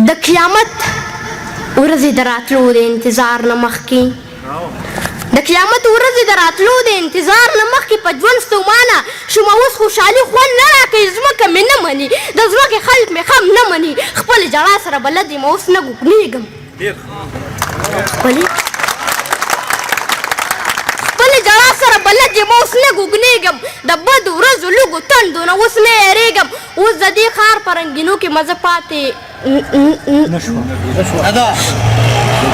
د قیامت ورځې د راتلو د انتظار نه مخکې د قیامت ورځې د راتلو د انتظار نه مخکې په ژوند ستومانه شومه اوس خوشحالي خوند نه راکوي ځمکه مې نه مني د ځمکې خلک مې خم نه مني خپلې ژړا سره بلد یم اوس نه ګوګنېږم خپلې ژړا سره بلد یم اوس نه ګوګنېږم د بدو ورځو لږو تندو نه اوس نه یېرېږم اوس د دې ښار په رنګینو کې مزه پاتې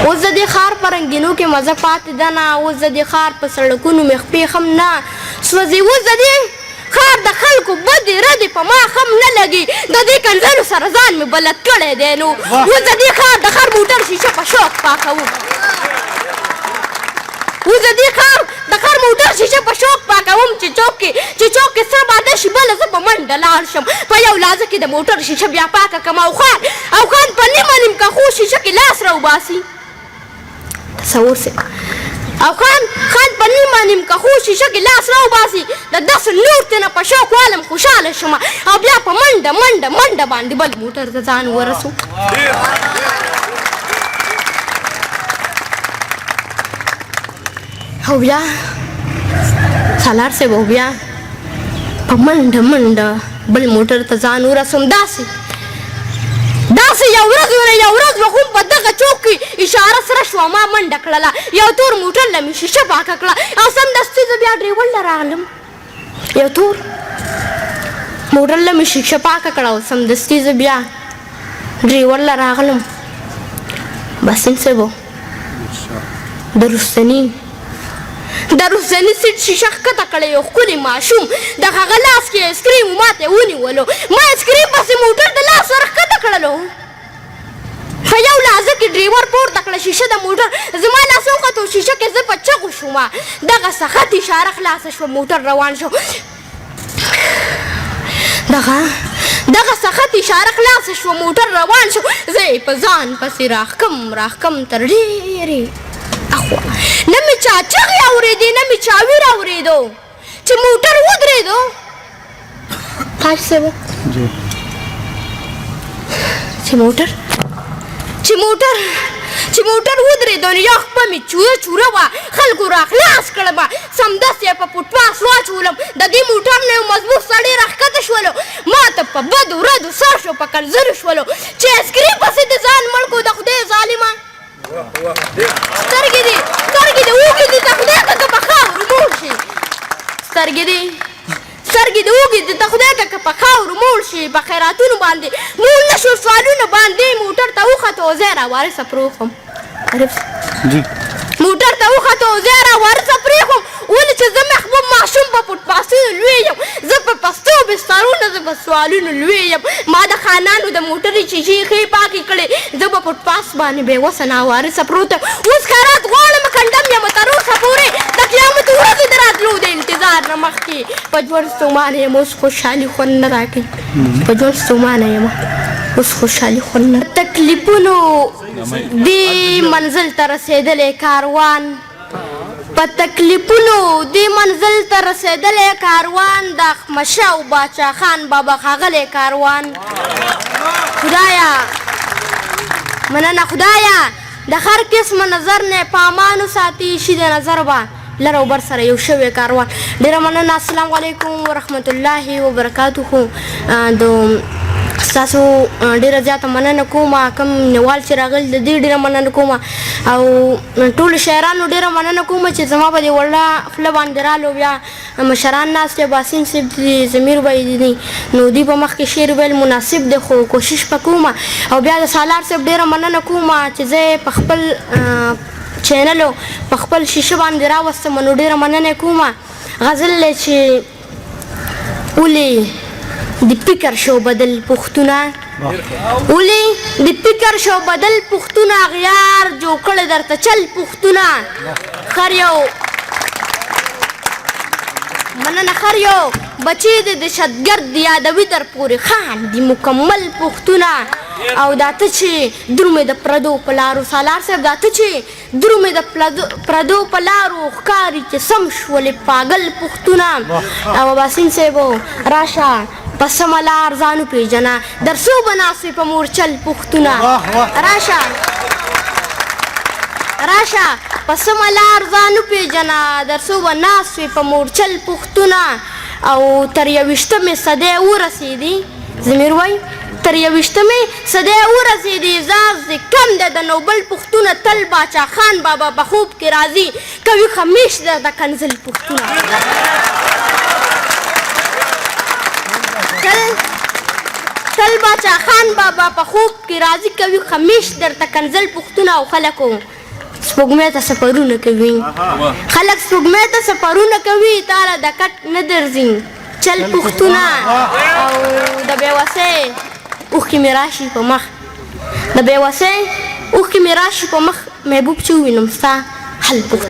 اوس د دې ښار په رنګینو کې مزه پاتې ده نه اوس د دې ښار په سړکونو مې خپې هم نه سوځي اوس د دې ښار د خلکو بدې ردې په ما هم نه لګي د دې کنځلو سره ځان مې بلد کړی دی نو اوس د دې ښار د ښار موټر شیشه په شوق پاکوم اوس د دې ښار د ښار موټر شیشه په شوق پاکوم چې چوک کې سره باده شي بله زه په منډه لاړ شم په یو لحظه کې د موټر شیشه بیا پاکه کړم او خان په نیمه نیمکخو شیشه کې لاس راوباسي تصور سي او خان په نیمه نیمکخو شیشه کې لاس راوباسي د داسې نور تېنه په شوق والم خوشحاله شم او بیا په منډه باندې بل موټر ته ځان ورسو او بیا سالار صاحب او بیا په منډه بل موټر ته ځان ورسوم داسې یو ورځ به خو په دغه چوک کې اشاره سره شوه ما منډه کړله یو تور موټر له مې شیشه پاکه کړه او سمدستي زه بیا ډریور له راغلم یو تور موټر له مې شیشه پاکه کړه او سمدستي زه بیا ډریور له راغلم باسم صاحب د رستني سیټ شیشه ښکته کړی یو ښکلي ماشوم د هغه لاس کې ایسکریم ماته ونیولو ما ایسکریم پسې موټر د لاس ور ښکته کړلو په یو لحظه کې ډریور پورته کړه شیشه د موټر زما لاس وختو شیشه کې زه په چغو شومه دغه سخت اشاره خلاصه شوه موټر روان شو دغه سخت اشاره خلاصه شوه موټر روان شو زه یې په ځان پسې راښکم تر ډېرې اخوا نه مې چا چغې اورېدې نه مې چا ویر اورېدو چې موټر ودرېدو تاج صاحب چې موټر ودرېدو نو یو خپه مې چوره وه خلکو راخلاص کړم سمدستي یې په پټپاس واچولم د دې موټر نه یو مضبوط سړی راښکته شولو ما ته په بدو ردو سر شو په کنځلو شولو چې ایسکریم پسې د ځان مړ کړو د خدای ظالمه سترګې دې اوږې دې ته خدای که په خاورو موړ شي سترګې دې اوږې دې ته خدای که په خاورو موړ شي په خیراتونو باندې موړ نه شو سوالونه باندې موټر ته وختو زه یې راوارثه پرېښوم موټر ته وختو زه یې راوارثه پرېښوم ولې چې زه محبوب ماشوم په پټپاسونو لوی یم زه په پستو بسترونه زه په سوالونو لوی یم ما د خانانو د موټرې شیشې ښې پاکې کړې زه به پټپاس باندې بېوسه ناوارثه پروت یم اوس خیرات غواړم کنډم یم تر اوسه پورې د قیامت ورځې د راتلو د انتظار نه مخکې په ژوند ستومانه یم اوس خوشحالي خوند نه راکوي په ژوند ستومانه یم اوس خوشحالي خوند نه تکلیفونو دې منزل ته رسېدلی کاروان په تکلیفونو دې منزل ته رسېدلی کاروان د احمدشاه او باچا خان بابا ښاغلی کاروان خدایه مننه خدایه د هر قسمه نظر نه په امان وساتي شي د نظر به لر او بر سره یو شوی کاروان ډېره مننه السلام علیکم ورحمت الله وبرکاتهو ستاسو ډېره زیاته مننه کوم کوم مینهوال چې راغلي د دې ډېره مننه کوم او ټولو شاعرانو ډېره مننه کوم چې زما په دې وړه خوله باندې رالو بیا مشران ناست دی باسم صاحب دي ضمیر بھائی دي نو دوی په مخ کې شعر ویل مناسب دی خو کوشش به کوم او بیا د سالار صاحب ډېره مننه کوم چې زه په خپل چینل په خپل شیشه باندې راوستم نو ډېره مننه کوم غزل چې ولې د فکر شو بدل پښتونه ولې د فکر شو بدل پښتونه غیار جو کړی درته چل پښتونه خر یو مننه خر یو بچی د دهشتګرد یادوي در پورې خان دي مکمل پښتونه او دا ته چې درومې د پردو په لارو سالار صاحب دا ته چې درومې د پردو په لارو ښکاري چې سم شولې پاگل پښتونه او باسم صاحب راشه پس سمه لار ځان وپېژنه درسو به ناست وي په مورچل پوښتونه راشه په سمه لار ځان وپېژنه درسو به ناست وي په مورچل پوښتونه او تر 21مې صدۍ ورسېدې ضمیر وایي تر 21مې صدۍ ورسېدې اعزاز دې کم دی د نوبل پوښتونه تل باچا خان بابا په خوب کې راځي کوي خمیش درته کنزل پوښتونه تل باچا خان بابا په خوب کې راځي کوي خمیش درته کنزل پوښتونه او خلکو سپوږمۍ ته سفرونه کوي خلک سپوږمۍ ته سفرونه کوي تاله د کټ نه درځي چل پوښتونه او د بېوسۍ اوښکې مې راشي په مخ د بېوسۍ اوښکې مې راشي په مخ محبوب چې ووینم ستا حل پوښتنه